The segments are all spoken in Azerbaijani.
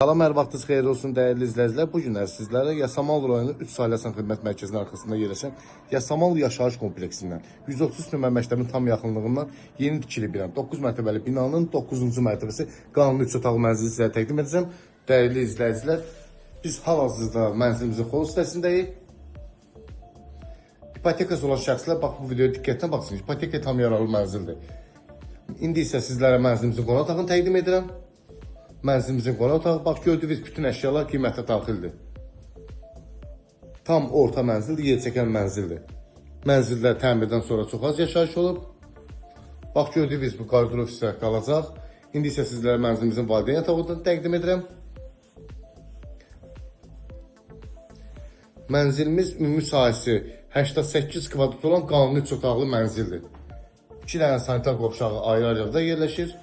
Salam, hər vaxtınız xeyir olsun dəyərli izləyicilər. Bu günlər sizlərə Yasamal rayonu 3 saylı Sən Xidmət Mərkəzinin arxasında yerləşən Yasamal Yaşayış kompleksindən 130 nömrə məktəbin tam yaxınlığından yeni tikili bir 9 mərtəbəli binanın 9-cu mərtəbəsi qanuni 3 otaqlı mənzili sizlərə təqdim edəcəm. Dəyərli izləyicilər, biz hal-hazırda mənzilimizin xol sitəsindəyik. İpotekası olan şəxslər bax bu videoya diqqətlə baxsın. İpoteka tam yararlı mənzildir. İndi isə sizlərə mənzilimizin qonaq otağını təqdim edirəm. Mənzilimizin qonaq otağı, bax gördüyünüz bütün əşyalar qiymətə daxildir. Tam orta mənzildir, yer çəkən mənzildir. Mənzildə təmirdən sonra çox az yaşayış olub. Bax gördüyünüz bu koridor ofislər qalacaq. İndi isə sizlərə mənzilimizin valideyn yatağını təqdim edirəm. Mənzilimiz ümumi sahəsi 88 kvadrat olan qanuni 3 otaqlı mənzildir. 2 dənə sanitar qovşağı ayrı-ayrıda yerləşir.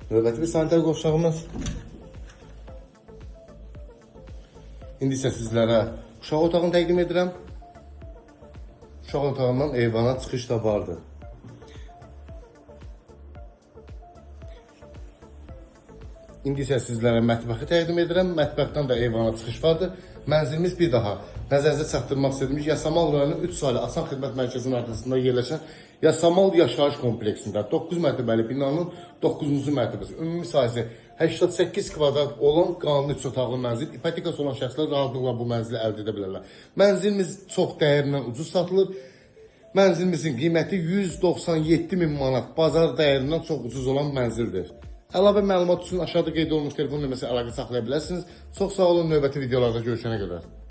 Növbəti bir sanitar qovşağımız. İndi isə sizlərə uşaq otağını təqdim edirəm. Uşaq otağından eyvana çıxış da vardır. İndi isə sizlərə mətbəxi təqdim edirəm. Mətbəxdən də eyvana çıxış vardır. Mənzilimiz bir daha nəzərinizə çatdırmaq istədiyimiz Yasamal rayonu 3 saylı Asan Xidmət Mərkəzinin arxasında yerləşən Yasamal Yaşayış kompleksində 9 mərtəbəli binanın 9-cu mərtəbəsi. Ümumi sahəsi 88 kvadrat olan qanuni 3 otaqlı mənzil. İpotekası olan şəxslər rahatlıqla bu mənzili əldə edə bilərlər. Mənzilimiz çox dəyərindən ucuz satılır. Mənzilimizin qiyməti 197 min manat. Bazar dəyərindən çox ucuz olan mənzildir. Əlavə məlumat üçün aşağıda qeyd olunmuş telefon nömrəsi əlaqə saxlaya bilərsiniz. Çox sağ olun, növbəti videolarda görüşənə qədər.